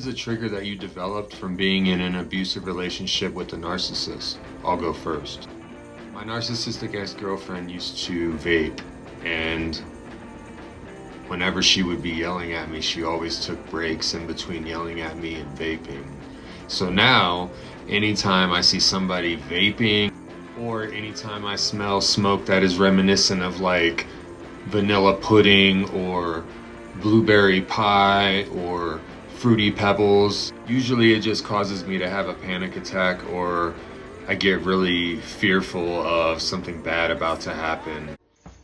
is a trigger that you developed from being in an abusive relationship with a narcissist? I'll go first. My narcissistic ex-girlfriend used to vape, and whenever she would be yelling at me, she always took breaks in between yelling at me and vaping. So now, anytime I see somebody vaping, or anytime I smell smoke that is reminiscent of like vanilla pudding or blueberry pie or fruity pebbles, usually it just causes me to have a panic attack, or I get really fearful of something bad about to happen.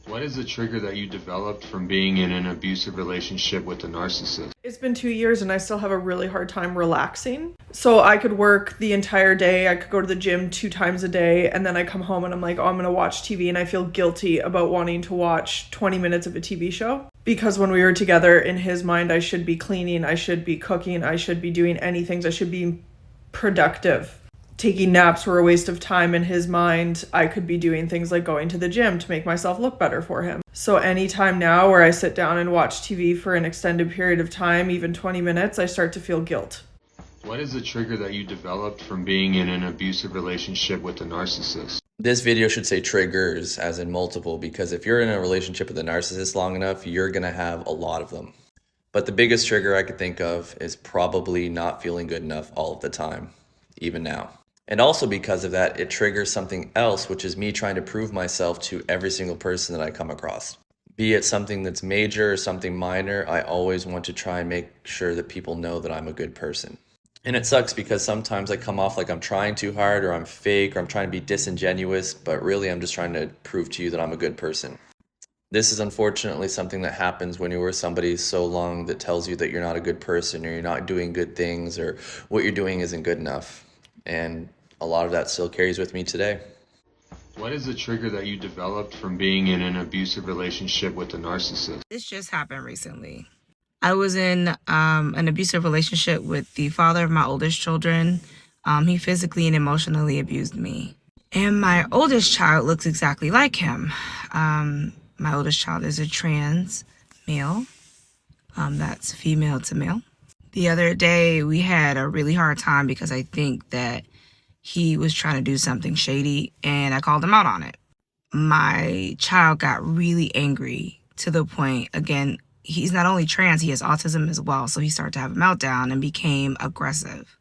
What is a trigger that you developed from being in an abusive relationship with a narcissist? It's been 2 years and I still have a really hard time relaxing. So I could work the entire day. I could go to the gym 2 times a day, and then I come home and I'm like, oh, I'm going to watch TV, and I feel guilty about wanting to watch 20 minutes of a TV show. Because when we were together, in his mind, I should be cleaning, I should be cooking, I should be doing anything, I should be productive. Taking naps were a waste of time in his mind. I could be doing things like going to the gym to make myself look better for him. So anytime now where I sit down and watch TV for an extended period of time, even 20 minutes, I start to feel guilt. What is a trigger that you developed from being in an abusive relationship with a narcissist? This video should say triggers as in multiple, because if you're in a relationship with a narcissist long enough, you're going to have a lot of them. But the biggest trigger I could think of is probably not feeling good enough all of the time, even now. And also because of that, it triggers something else, which is me trying to prove myself to every single person that I come across. Be it something that's major or something minor, I always want to try and make sure that people know that I'm a good person. And it sucks because sometimes I come off like I'm trying too hard, or I'm fake, or I'm trying to be disingenuous, but really I'm just trying to prove to you that I'm a good person. This is unfortunately something that happens when you're with somebody so long that tells you that you're not a good person, or you're not doing good things, or what you're doing isn't good enough. And a lot of that still carries with me today. What is a trigger that you developed from being in an abusive relationship with a narcissist? This just happened recently. I was in an abusive relationship with the father of my oldest children. He physically and emotionally abused me. And my oldest child looks exactly like him. My oldest child is a trans male. That's female to male. The other day, we had a really hard time because I think that he was trying to do something shady, and I called him out on it. My child got really angry to the point, again, he's not only trans, he has autism as well, so he started to have a meltdown and became aggressive.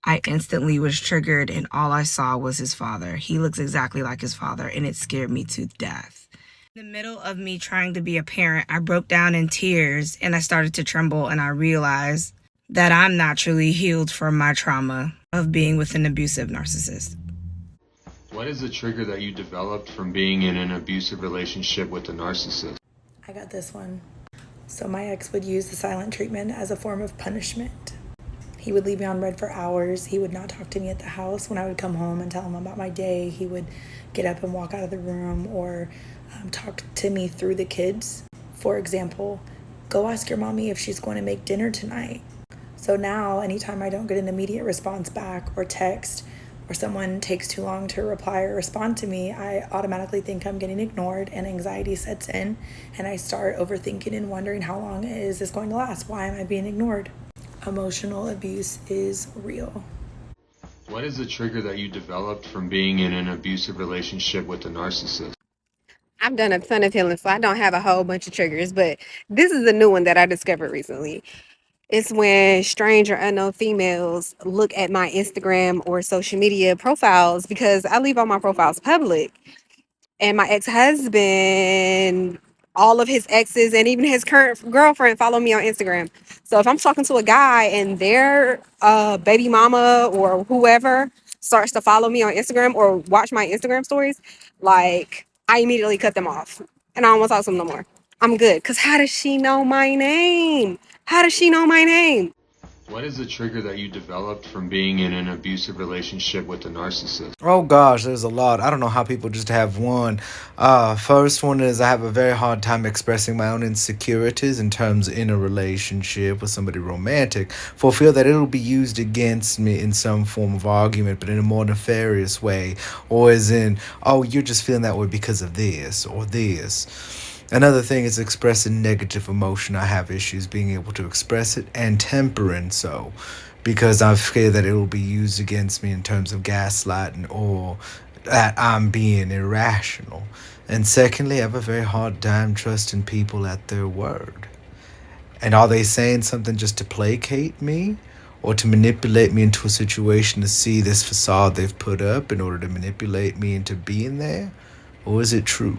I instantly was triggered, and all I saw was his father. He looks exactly like his father, and it scared me to death. In the middle of me trying to be a parent, I broke down in tears, and I started to tremble, and I realized that I'm naturally healed from my trauma of being with an abusive narcissist. What is a trigger that you developed from being in an abusive relationship with a narcissist? I got this one. So my ex would use the silent treatment as a form of punishment. He would leave me on red for hours. He would not talk to me at the house. When I would come home and tell him about my day, he would get up and walk out of the room, or talk to me through the kids. For example, go ask your mommy if she's going to make dinner tonight. So now, anytime I don't get an immediate response back or text, or someone takes too long to reply or respond to me, I automatically think I'm getting ignored, and anxiety sets in, and I start overthinking and wondering, how long is this going to last? Why am I being ignored? Emotional abuse is real. What is a trigger that you developed from being in an abusive relationship with a narcissist? I've done a ton of healing, so I don't have a whole bunch of triggers, but this is a new one that I discovered recently. It's when strange or unknown females look at my Instagram or social media profiles, because I leave all my profiles public. And my ex-husband, all of his exes, and even his current girlfriend follow me on Instagram. So if I'm talking to a guy and their baby mama or whoever starts to follow me on Instagram or watch my Instagram stories, like, I immediately cut them off. And I don't want to talk to them no more. I'm good. Because how does she know my name? How does she know my name? What is a trigger that you developed from being in an abusive relationship with a narcissist? Oh gosh, there's a lot. I don't know how people just have one. First one is I have a very hard time expressing my own insecurities in terms in a relationship with somebody romantic, for fear that it'll be used against me in some form of argument, but in a more nefarious way, or as in, oh, you're just feeling that way because of this or this. Another thing is expressing negative emotion. I have issues being able to express it and tempering so, because I fear that it will be used against me in terms of gaslighting or that I'm being irrational. And secondly, I have a very hard time trusting people at their word. And are they saying something just to placate me or to manipulate me into a situation to see this facade they've put up in order to manipulate me into being there? Or is it true?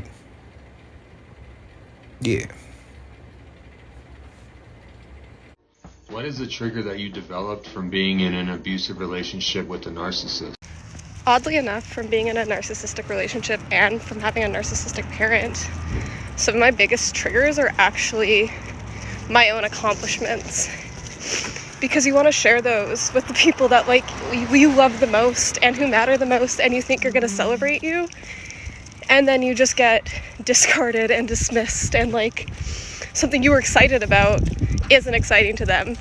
Yeah. What is the trigger that you developed from being in an abusive relationship with a narcissist? Oddly enough, from being in a narcissistic relationship and from having a narcissistic parent, some of my biggest triggers are actually my own accomplishments. Because you want to share those with the people that you love the most and who matter the most and you think are going to celebrate you. And then you just get discarded and dismissed, and something you were excited about isn't exciting to them.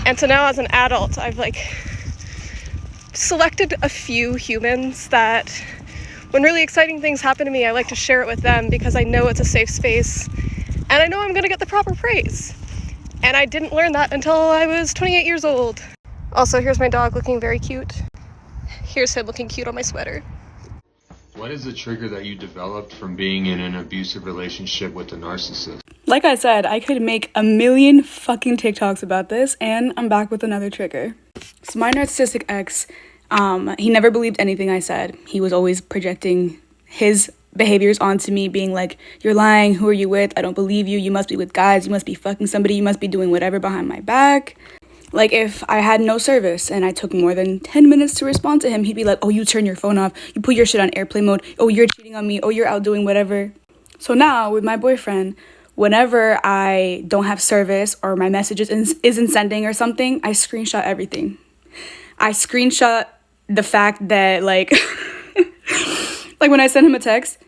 And so now as an adult, I've selected a few humans that when really exciting things happen to me, I like to share it with them because I know it's a safe space and I know I'm going to get the proper praise. And I didn't learn that until I was 28 years old. Also, here's my dog looking very cute. Here's him looking cute on my sweater. What is the trigger that you developed from being in an abusive relationship with a narcissist? Like I said, I could make a million fucking TikToks about this, and I'm back with another trigger. So my narcissistic ex, he never believed anything I said. He was always projecting his behaviors onto me, being like, you're lying, who are you with? I don't believe you must be with guys, you must be fucking somebody, you must be doing whatever behind my back. Like, if I had no service and I took more than 10 minutes to respond to him, he'd be like, oh, you turn your phone off, you put your shit on airplane mode, oh, you're cheating on me, oh, you're out doing whatever. So now, with my boyfriend, whenever I don't have service or my message isn't sending or something, I screenshot everything. I screenshot the fact that, like when I send him a text,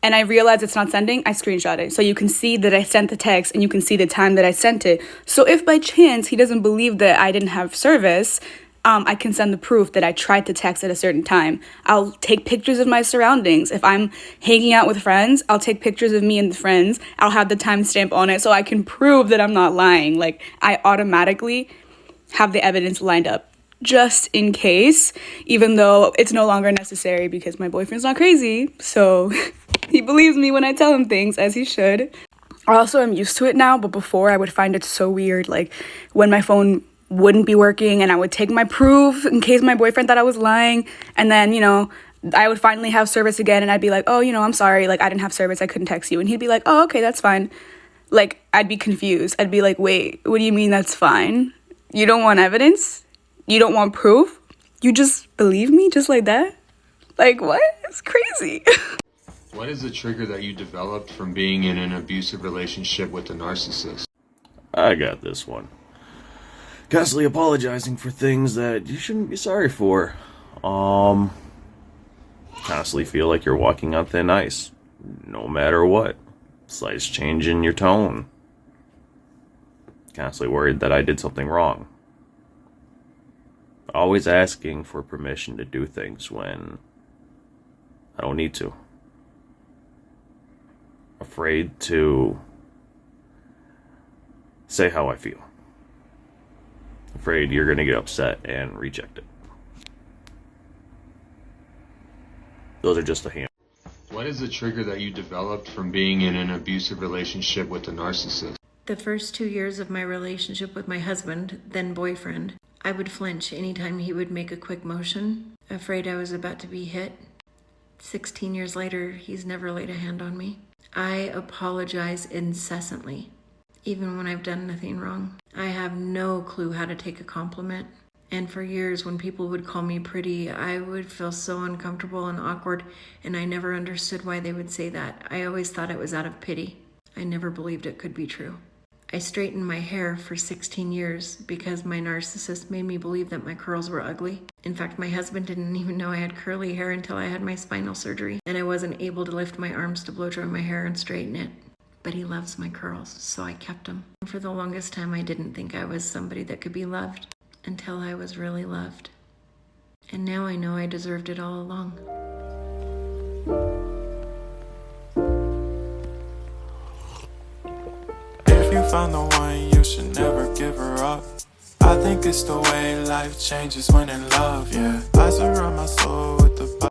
and I realize it's not sending, I screenshot it. So you can see that I sent the text and you can see the time that I sent it. So if by chance he doesn't believe that I didn't have service, I can send the proof that I tried to text at a certain time. I'll take pictures of my surroundings. If I'm hanging out with friends, I'll take pictures of me and the friends. I'll have the timestamp on it so I can prove that I'm not lying. Like, I automatically have the evidence lined up just in case, even though it's no longer necessary because my boyfriend's not crazy. So he believes me when I tell him things, as he should. I also am used to it now, but before I would find it so weird, like when my phone wouldn't be working and I would take my proof in case my boyfriend thought I was lying, and then, I would finally have service again and I'd be like, oh, I'm sorry, like I didn't have service, I couldn't text you. And he'd be like, oh, okay, that's fine. Like, I'd be confused. I'd be like, wait, what do you mean that's fine? You don't want evidence? You don't want proof? You just believe me just like that? Like, what? It's crazy. What is the trigger that you developed from being in an abusive relationship with a narcissist? I got this one. Constantly apologizing for things that you shouldn't be sorry for. Constantly feel like you're walking on thin ice, no matter what. Slightest change in your tone. Constantly worried that I did something wrong. Always asking for permission to do things when I don't need to. Afraid to say how I feel. Afraid you're going to get upset and reject it. Those are just a handful. What is the trigger that you developed from being in an abusive relationship with a narcissist? The first 2 years of my relationship with my husband, then boyfriend, I would flinch anytime he would make a quick motion, afraid I was about to be hit. 16 years later, he's never laid a hand on me. I apologize incessantly, even when I've done nothing wrong. I have no clue how to take a compliment. And for years, when people would call me pretty, I would feel so uncomfortable and awkward, and I never understood why they would say that. I always thought it was out of pity. I never believed it could be true. I straightened my hair for 16 years because my narcissist made me believe that my curls were ugly. In fact, my husband didn't even know I had curly hair until I had my spinal surgery, and I wasn't able to lift my arms to blow dry my hair and straighten it. But he loves my curls, so I kept them. For the longest time, I didn't think I was somebody that could be loved until I was really loved. And now I know I deserved it all along. you found the one, you should never give her up. I think it's the way life changes when in love, yeah. I surround my soul with the